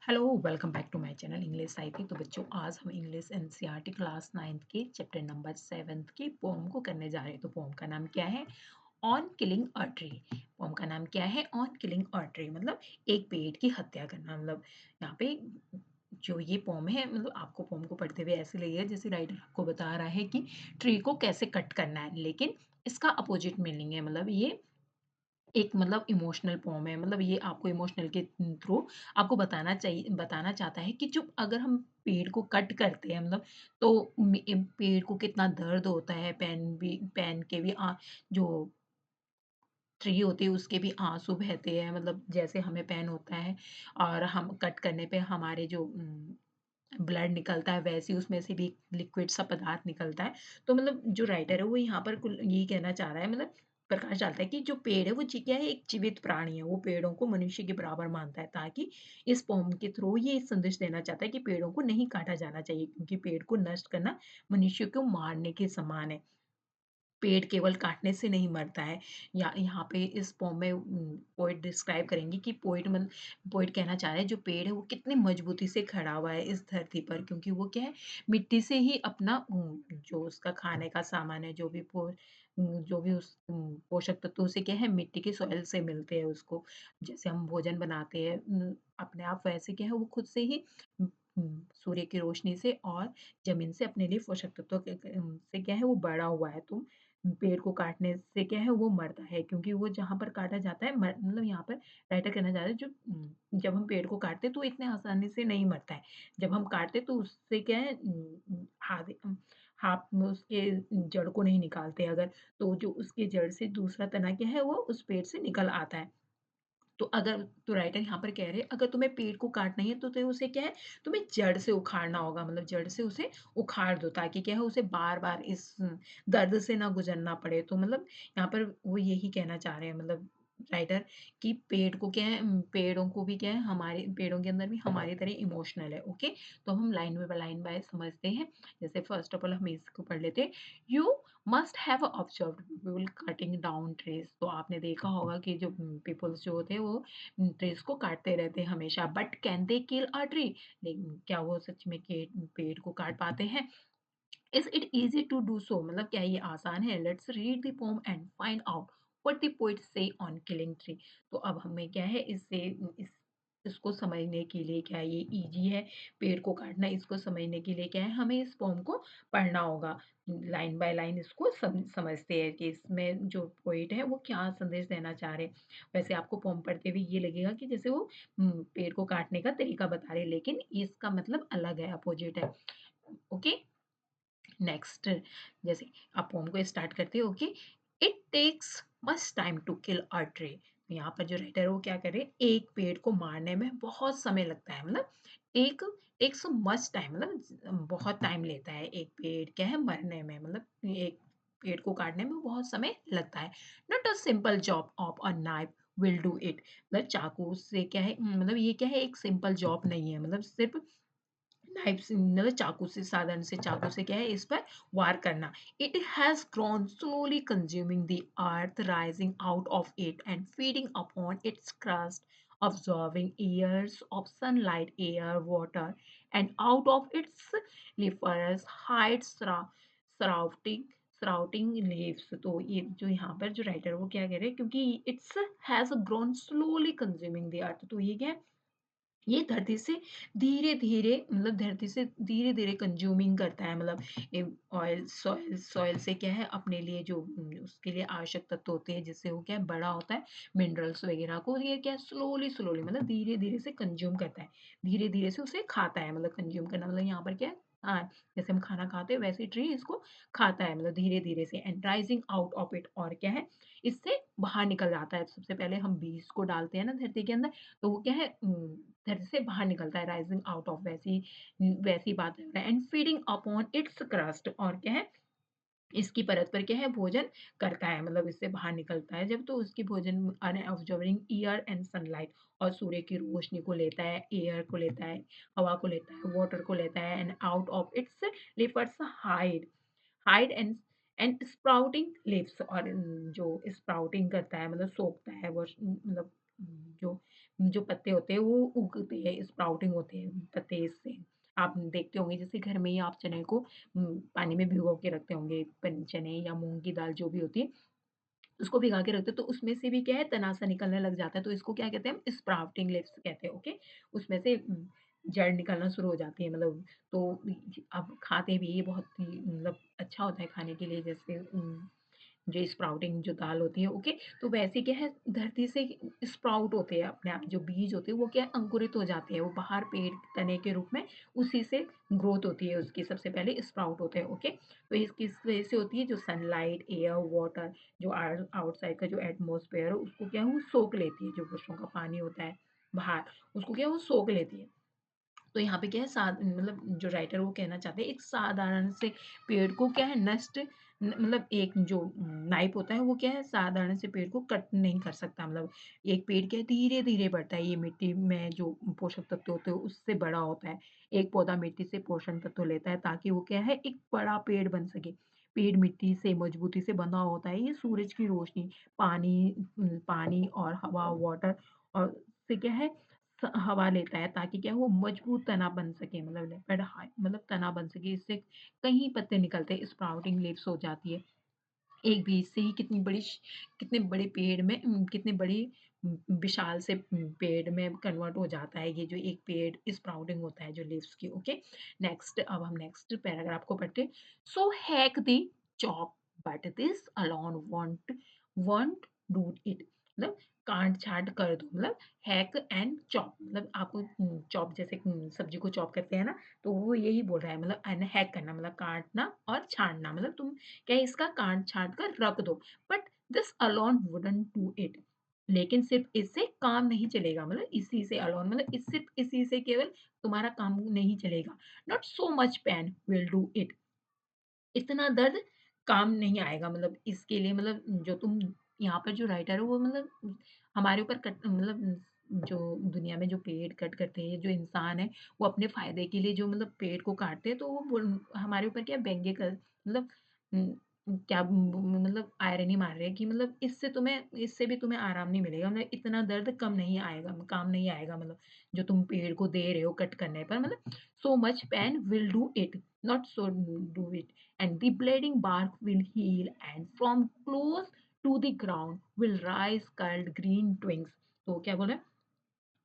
Hello welcome back to my channel English साहित्य। तो बच्चों आज हम इंग्लिश एनसीईआरटी क्लास 9th के चैप्टर नंबर 7 के पोम को करने जा रहे हैं। तो पोम का नाम क्या है? On killing a tree. Poem का नाम क्या है? ऑन किलिंग अ ट्री मतलब एक पेड़ की हत्या करना। मतलब यहाँ पे जो ये पोम है, मतलब आपको पोम को पढ़ते हुए ऐसे लगेगा जैसे राइटर आपको बता रहा है कि ट्री को कैसे कट करना है, लेकिन इसका अपोजिट मीनिंग है। मतलब ये एक मतलब इमोशनल पोम है। मतलब ये आपको इमोशनल के थ्रू आपको बताना चाहता है कि जो अगर हम पेड़ को कट करते हैं, मतलब तो पेड़ को कितना दर्द होता है। पेन के भी जो ट्री होती है उसके भी आंसू बहते हैं। मतलब जैसे हमें पेन होता है और हम कट करने पे हमारे जो ब्लड निकलता है, वैसे ही उसमें से भी लिक्विड सा पदार्थ निकलता है। तो मतलब जो राइटर है वो यहाँ पर कुल यही कहना चाह रहा है, मतलब प्रकाश डालता है कि जो पेड़ है वो क्या है, एक जीवित प्राणी है। वो पेड़ों को मनुष्य के बराबर मानता है, ताकि इस पोम के थ्रू ये संदेश देना चाहता है कि पेड़ों को नहीं काटा जाना चाहिए, क्योंकि पेड़ को नष्ट करना मनुष्य को मारने के समान है। पेड़ केवल काटने से नहीं मरता है। या यहाँ पे इस पोम में पोएट डिस्क्राइब करेंगे कि पोएट कहना चाह रहे हैं जो पेड़ है वो कितनी मजबूती से खड़ा हुआ है इस धरती पर, क्योंकि वो क्या है, मिट्टी से ही अपना जो उसका खाने का सामान है, जो भी उस पोषक तत्व उसे क्या है, मिट्टी के सॉइल से मिलते हैं उसको। जैसे हम भोजन बनाते हैं अपने आप, वैसे क्या है वो खुद से ही सूर्य की रोशनी से और ज़मीन से अपने लिए पोषक तत्व से क्या है वो बड़ा हुआ है। तो पेड़ को काटने से क्या है वो मरता है, क्योंकि वो जहाँ पर काटा जाता है मतलब यहाँ पर राइटर कहना चाह रहा है, जब हम पेड़ को काटते हैं तो इतने आसानी से नहीं मरता है। जब हम काटते तो उससे क्या है, हाथ में उसके जड़ को नहीं निकालते अगर, तो जो उसके जड़ से दूसरा तना क्या है वो उस पेड़ से निकल आता है। तो राइटर यहाँ पर कह रहे हैं अगर तुम्हें पेड़ को काटना ही है तो तुम्हें उसे क्या है, तुम्हें जड़ से उखाड़ना होगा। मतलब जड़ से उसे उखाड़ दो, ताकि क्या है उसे बार-बार इस दर्द से ना गुज़रना पड़े। तो मतलब यहाँ पर वो यही कहना चाह रहे हैं, मतलब राइटर, कि पेड़ को क्या है, पेड़ों को भी क्या है, हमारे पेड़ों के अंदर भी हमारी तरह इमोशनल है। ओके, तो हम लाइन बाय समझते हैं। जैसे फर्स्ट ऑफ ऑल हम इसको पढ़ लेते हैं। You must have observed people cutting down trees. तो आपने देखा होगा कि जो पीपल्स जो होते हैं वो ट्रीज को काटते रहते हैं हमेशा। But can they kill a tree? लेकिन क्या वो सच में के पेड़ को काट पाते हैं? Is it easy to do so? मतलब क्या ये आसान है? Let's read the poem and find out what the poet say on killing tree. तो अब हमें क्या है, इस इसको समझने के लिए क्या ये इजी है पेड़ को काटना, इसको समझने के लिए क्या है, हमें इस पोम को पढ़ना होगा। लाइन बाय लाइन इसको समझते हैं कि इसमें जो पोएट है वो क्या संदेश देना चाह रहे हैं। वैसे आपको पोम पढ़ते हुए ये लगेगा कि जैसे वो पेड़ को काटने का तरीका बता रहे हैं, लेकिन इसका मतलब अलग है, अपोजिट है। ओके, नेक्स्ट, जैसे आप पोम को स्टार्ट करते हो। Okay, it takes much time to kill a tree. यहाँ पर जो राइटर है वो क्या कर रहे हैं, एक पेड़ को मारने में बहुत समय लगता है। मतलब टेक टेक्स मच टाइम, मतलब बहुत टाइम लेता है एक पेड़ क्या है मरने में। मतलब एक पेड़ को काटने में बहुत समय लगता है। Not a simple job of a knife will do it. मतलब चाकू से क्या है, मतलब ये क्या है, एक सिंपल जॉब नहीं है। मतलब सिर्फ नाइफ से, मतलब चाकू से, साधारण से चाकू से क्या है इस पर वार करना। It has grown slowly consuming the earth, rising out of it and feeding upon its crust, absorbing years of sunlight, air, water, and out of its leafless heights surrounding surrounding leaves। तो ये जो यहाँ पर जो writer वो क्या कह रहे हैं, क्योंकि it's has grown slowly consuming the earth, तो ये क्या है, ये धरती से धीरे-धीरे, मतलब धरती से धीरे-धीरे कंज्यूमिंग करता है। मतलब ए ऑयल सॉइल सॉइल से क्या है अपने लिए जो उसके लिए आवश्यक तत्व होते हैं, जिससे वो क्या है बड़ा होता है, मिनरल्स वगैरह को ये क्या है स्लोली मतलब धीरे-धीरे से कंज्यूम करता है। धीरे-धीरे से उसे खाता है। मतलब कंज्यूम करना मतलब यहाँ पर क्या है, हाँ, जैसे हम खाना खाते हैं वैसे ट्री इसको खाता है, मतलब धीरे-धीरे से। And rising out of it, और क्या है, इससे बाहर निकल जाता है। सबसे पहले हम बीज को डालते हैं ना धरती के अंदर, तो वो क्या है धरती से बाहर निकलता है, राइजिंग आउट ऑफ, वैसी बात है। And feeding upon its crust, और क्या है, इसकी परत पर क्या है भोजन करता है। मतलब इससे बाहर निकलता है जब, तो उसकी भोजन ऑब्जर्विंग एयर एंड सनलाइट, और सूर्य की रोशनी को लेता है, एयर को लेता है, हवा को लेता है, वाटर को लेता है। And out of its lippers hide hide and sprouting leaves, और जो स्प्राउटिंग करता है मतलब सोखता है वो, मतलब जो जो पत्ते होते हैं वो उगते हैं, स्प्राउटिंग होते हैं पत्ते इससे। आप देखते होंगे जैसे घर में ही आप चने को पानी में भिगो के रखते होंगे, चने या मूँग की दाल जो भी होती है, उसको भिगा के रखते हैं, तो उसमें से भी क्या है तना-सा निकलने लग जाता है, तो इसको क्या कहते हैं हम स्प्राउटिंग लिप्स कहते हैं, ओके? उसमें से जड़ निकलना शुरू हो जाती है मतलब तो अब खाते भी ये बहुत ही मतलब अच्छा होता है खाने के लिए जैसे जो स्प्राउटिंग जो दाल होती है, ओके? तो वैसे क्या है धरती से स्प्राउट होते हैं अपने आप जो बीज होते हैं वो क्या है अंकुरित हो जाते हैं, वो बाहर पेड़ तने के रूप में उसी से ग्रोथ होती है उसकी सबसे पहले स्प्राउट होते हैं, ओके? तो इस किस वजह से होती है जो सनलाइट, एयर, वाटर जो आउटसाइड का जो एटमॉस्फेयर है उसको क्या है वो सोख लेती है, जो वर्षों का पानी होता है बाहर, उसको क्या है वो सोख लेती है। तो यहाँ पे क्या है मतलब जो राइटर वो कहना चाहते हैं एक साधारण से पेड़ को क्या है नष्ट मतलब एक जो नाइफ होता है वो क्या है साधारण से पेड़ को कट नहीं कर सकता मतलब एक पेड़ क्या है धीरे धीरे बढ़ता है ये मिट्टी में जो पोषक तत्व होते हैं उससे बड़ा होता है एक पौधा मिट्टी से पोषण तत्व लेता है ताकि वो क्या है एक बड़ा पेड़ बन सके पेड़ मिट्टी से मजबूती से बंधा होता है ये सूरज की रोशनी पानी और हवा वाटर और से क्या है हवा लेता है ताकि क्या है वो मजबूत तना बन सके मतलब लेपर्ड हाई मतलब तना बन सके इससे कहीं पत्ते निकलते हैं स्प्राउटिंग लीव्स हो जाती है एक बीज से ही कितने बड़े पेड़ में कितने बड़ी विशाल से पेड़ में कन्वर्ट हो जाता है ये जो एक पेड़ स्प्राउटिंग होता है जो लीव्स की ओके नेक्स्ट अब हम नेक्स्ट पैराग्राफ को पढ़ते so hack the chop but this alone won't do it मतलब काट छाट कर दो मतलब हैक एंड चॉप मतलब आपको चॉप जैसे सब्जी को चॉप करते हैं ना तो वो यही बोल रहा है मतलब एंड हैक करना मतलब काटना और छानना मतलब तुम क्या इसका काट छाट कर रख दो but this alone wouldn't do it लेकिन सिर्फ इससे काम नहीं चलेगा मतलब इसी से अलोन मतलब इस सिर्फ इसी से केवल तुम्हारा काम नहीं चलेगा not so much pain will do it इतना दर्द काम नहीं आएगा मतलब इसके लिए मतलब जो तुम यहाँ पर जो राइटर है वो मतलब हमारे ऊपर कट मतलब जो दुनिया में जो पेड़ कट करते हैं जो इंसान है वो अपने फायदे के लिए जो मतलब पेड़ को काटते हैं तो वो हमारे ऊपर क्या व्यंग्य कर मतलब क्या मतलब आयरनी मार रहे हैं कि मतलब इससे भी तुम्हें आराम नहीं मिलेगा मतलब इतना दर्द कम नहीं आएगा काम नहीं आएगा मतलब जो तुम पेड़ को दे रहे हो कट करने पर मतलब so much pain will do it not so do it and the bleeding bark will heal and from close to the ground will rise curled green twigs तो क्या बोला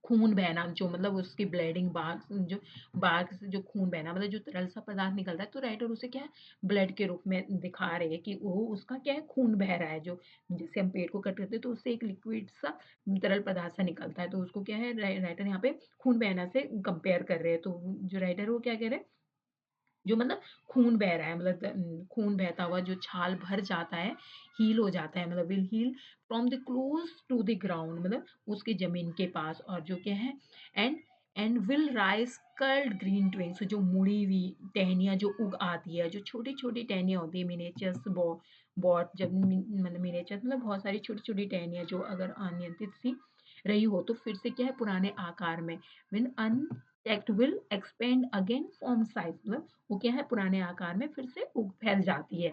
खून बहना जो मतलब उसकी ब्लीडिंग जो बार्क से जो खून बहना मतलब जो तरल सा पदार्थ निकलता है तो राइटर उसे क्या है ब्लड के रूप में दिखा रहे हैं कि वो उसका क्या है खून बह रहा है जो जैसे हम पेट को कट करते हैं तो उससे एक लिक्विड सा तरल पदार्थ सा निकलता है तो उसको क्या है राइटर यहाँ पे खून बहना से कंपेयर कर रहे हैं तो जो राइटर है वो क्या कह रहे हैं जो मतलब खून बह रहा है मतलब खून बहता हुआ जो छाल भर जाता है, हील हो जाता है मतलब will heal from the close to the ground मतलब उसकी ज़मीन के पास और जो क्या है and and will rise curled green twigs जो मुड़ी हुई टहनियाँ जो उग आती है, जो छोटी-छोटी टहनियाँ होती है मिनिएचर्स बॉट जब मतलब मिनिएचर्स मतलब बहुत सारी छोटी-छोटी टहनियाँ जो अगर अनियंत्रित सी रही हो तो फिर से क्या है पुराने आकार में when unchecked will expand again form size मतलब वो क्या है पुराने आकार में फिर से उग फैल जाती है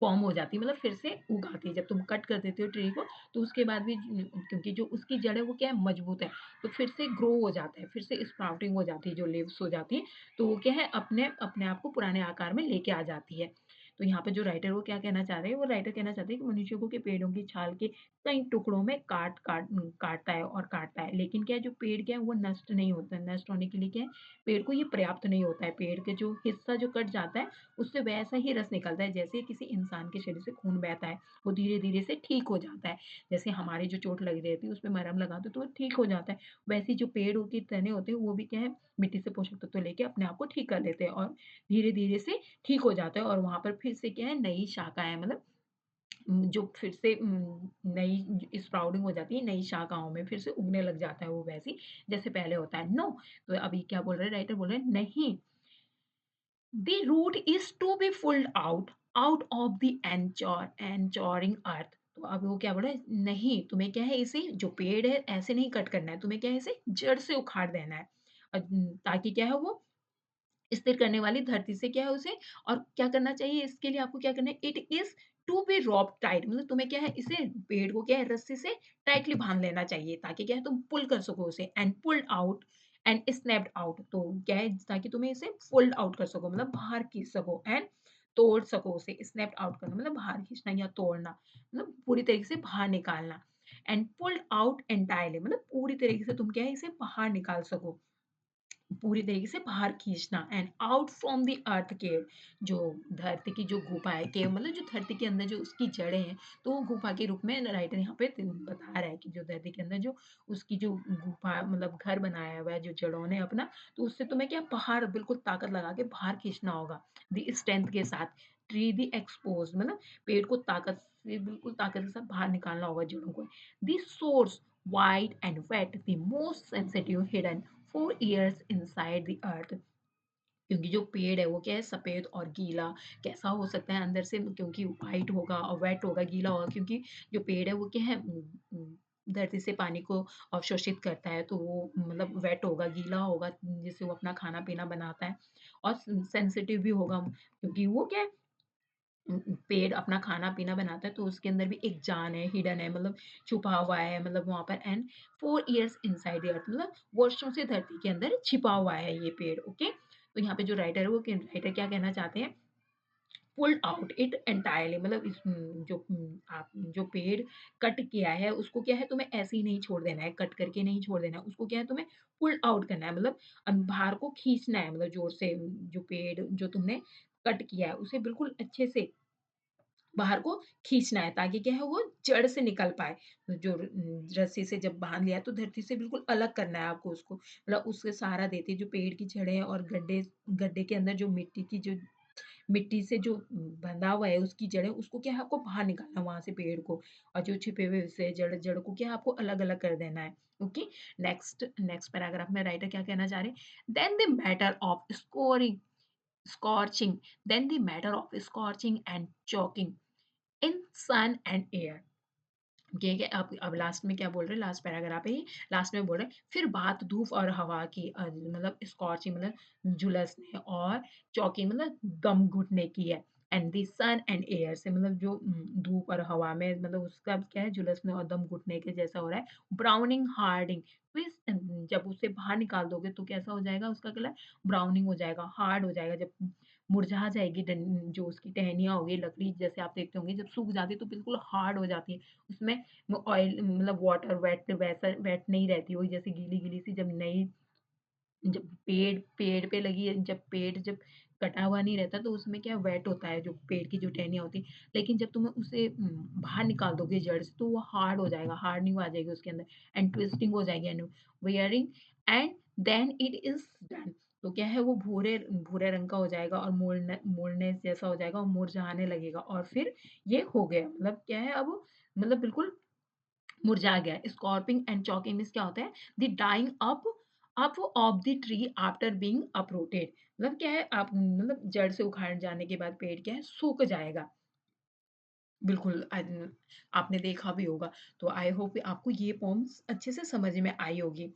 फॉर्म हो जाती है मतलब फिर से उग आती है जब तुम कट कर देते हो ट्री को तो उसके बाद भी क्योंकि जो उसकी जड़ है वो क्या है मजबूत है तो फिर से ग्रो हो जाता है फिर से स्प्राउटिंग हो जाती है जो लीव्स हो जाती है तो वो क्या है अपने अपने आप को पुराने आकार में लेके आ जाती है तो यहाँ पे जो राइटर वो क्या कहना चाह रहे हैं वो राइटर कहना चाहते हैं कि मनुष्य को के पेड़ों की छाल के कई टुकड़ों में काटता है और काटता है लेकिन क्या है जो पेड़ क्या है वो नष्ट नहीं होता नष्ट होने के लिए क्या है पेड़ को ये पर्याप्त नहीं होता है पेड़ के जो हिस्सा जो कट जाता है उससे वैसा ही रस निकलता है जैसे किसी इंसान के शरीर से खून बहता है वो धीरे-धीरे से ठीक हो जाता है। जैसे हमारी जो चोट लगी रहती है उसपे मरहम लगा दो तो वो ठीक हो जाता है। वैसे ही जो पेड़ के तने होते हैं वो भी क्या है मिट्टी से पोषक तत्व लेके अपने आप को ठीक कर लेते हैं और धीरे-धीरे से ठीक हो जाता है और वहाँ पर फिर से क्या है नई शाखाएँ मतलब जो फिर से नई स्प्राउटिंग हो जाती है नई शाखाओं में फिर से उगने लग जाता है वो वैसी जैसे पहले होता है। नो तो अभी क्या बोल रहे हैं राइटर बोल रहे हैं नहीं The root is to be pulled out of the anchoring earth. तो अब वो क्या बोल रहा है नहीं तुम्हें क्या है इसे जो पेड़ है ऐसे नहीं कट करना है तुम्हें क्या है इसे जड़ से उखाड़ देना है ताकि क्या है वो स्थिर करने वाली धरती से क्या है उसे और क्या करना चाहिए इसके लिए आपको क्या करना है it is to be rope tight मतलब तुम्हें क्या है इसे पेड़ को क्या है रस्सी से टाइटली बांध लेना चाहिए ताकि क्या है तुम पुल कर सको उसे and pulled out and snapped out तो क्या है ताकि तुम्हें इसे पुल्ड आउट कर सको मतलब बाहर खींच सको एंड तोड़ सको उसे स्नैप्ड आउट करना मतलब बाहर खींचना या तोड़ना मतलब पूरी तरीके से बाहर निकालना एंड पुल्ड आउट एंटायरली मतलब पूरी तरीके से तुम क्या है इसे बाहर निकाल सको पूरी तरीके से बाहर खींचना and out from the earth cave जो धरती की जो गुफा है केव मतलब जो धरती के अंदर जो उसकी जड़ें हैं तो वो गुफा के रूप में राइटर यहाँ पे बता रहा है कि जो धरती के अंदर जो उसकी जो गुफा मतलब घर बनाया हुआ है जो जड़ों ने अपना तो उससे तुम्हें क्या बाहर बिल्कुल ताकत लगा के बाहर खींचना होगा द स्ट्रेंथ के साथ ट्री दी एक्सपोज मतलब पेड़ को ताकत से बिल्कुल ताकत के साथ बाहर निकालना होगा जड़ों को the source wide and wet, the most sensitive hidden 4 years inside the earth. क्योंकि जो पेड़ है वो क्या है सफेद और गीला कैसा हो सकता है अंदर से क्योंकि वाइट होगा और वेट होगा गीला होगा क्योंकि जो पेड़ है वो क्या है धरती से पानी को अवशोषित करता है तो वो मतलब वेट होगा गीला होगा जिससे वो अपना खाना पीना बनाता है और सेंसिटिव भी होगा क्योंकि वो क्या है पेड़ अपना खाना-पीना बनाता है तो उसके अंदर भी एक जान है, हिडन है मतलब छुपा हुआ है मतलब वहाँ पर and 4 years inside the earth मतलब वर्षों से धरती के अंदर छिपा हुआ है ये पेड़, ओके? तो यहाँ पे जो राइटर है वो क राइटर क्या कहना चाहते हैं पुल्ड आउट इट एंटायरली मतलब आप जो पेड़ कट किया है उसको क्या है तुम्हें ऐसे ही नहीं छोड़ देना है, कट करके नहीं छोड़ देना है, उसको क्या है तुम्हें पुल आउट करना है मतलब बाहर को खींचना है मतलब ज़ोर से जो पेड़ जो तुमने कट किया है उसे बिल्कुल अच्छे से बाहर को खींचना है ताकि क्या है वो जड़ से निकल पाए। जो रस्सी से जब बाँध लिया तो धरती से बिल्कुल अलग करना है आपको उसको। मतलब उससे सहारा देती है जो पेड़ की जड़ें और गड्ढे गड्ढे के अंदर जो मिट्टी की जो मिट्टी से जो बंधा हुआ है उसकी जड़ें उसको क्या है आपको बाहर निकालना है वहाँ से पेड़ को और जो छिपे हुए हिस्से जड़ जड़ को क्या है आपको अलग-अलग कर देना है। ओके? नेक्स्ट नेक्स्ट पैराग्राफ में राइटर क्या कहना चाह रहे हैं? Then the matter of scorching then the matter of scorching and choking in sun and air ठीक है अब लास्ट में क्या बोल रहे हैं लास्ट पैराग्राफ है ये लास्ट में बोल रहे हैं फिर बात धूप और हवा की मतलब स्कॉचिंग मतलब झुलसने और चौकिंग मतलब दम घुटने की है and the sun and air से मतलब जो धूप और हवा में मतलब उसका क्या है झुलसने और दम घुटने के जैसा हो रहा है ब्राउनिंग हार्डिंग फिर जब उसे बाहर निकाल दोगे तो कैसा हो जाएगा उसका कलर ब्राउनिंग हो जाएगा हार्ड हो जाएगा जब मुरझा जाएगी जो उसकी टहनियाँ होगी लकड़ी जैसे आप देखते होंगे जब सूख जाती है तो बिल्कुल हार्ड हो जाती है उसमें वो ऑयल मतलब वाटर वेट वैसा वेट नहीं रहती वो जैसे गीली-गीली सी जब नई जब पेड़ पेड़ पे लगी है जब पेड़ जब कटा हुआ नहीं रहता तो उसमें क्या वेट होता है जो पेड़ की जो टहनियाँ होती हैं। लेकिन जब तुम्हें उसे बाहर निकाल दोगे जड़ से तो वो हार्ड हो जाएगा, हार्डनिंग आ जाएगी उसके अंदर एंड ट्विस्टिंग हो जाएगी and wearing and then it is done. तो क्या है वो भूरे भूरे रंग का हो जाएगा और मोड़ने जैसा हो जाएगा और मुरझाने लगेगा और फिर ये हो गया मतलब क्या है अब मतलब बिल्कुल मुरझा गया है। स्कॉर्पिंग एंड चॉकिंग मीन्स क्या होता है? The dying up of the tree after being uprooted मतलब क्या है आप मतलब जड़ से उखाड़ जाने के बाद पेड़ क्या है सूख जाएगा। बिल्कुल आपने देखा भी होगा। तो आई होप आपको ये पोएम्स अच्छे से समझ में आई होगी।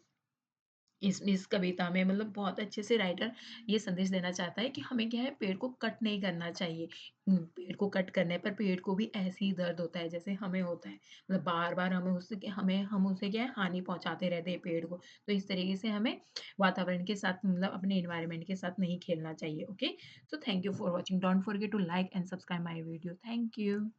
इस कविता में मतलब बहुत अच्छे से राइटर ये संदेश देना चाहता है कि हमें क्या है पेड़ को कट नहीं करना चाहिए। पेड़ को कट करने पर पेड़ को भी ऐसे ही दर्द होता है जैसे हमें होता है। मतलब बार-बार हमें हम उसे क्या है हानि पहुँचाते रहते हैं पेड़ को। तो इस तरीके से हमें वातावरण के साथ मतलब अपने एनवायरनमेंट के साथ नहीं खेलना चाहिए। Okay? So thank you for watching. Don't forget to like and subscribe my video. Thank you.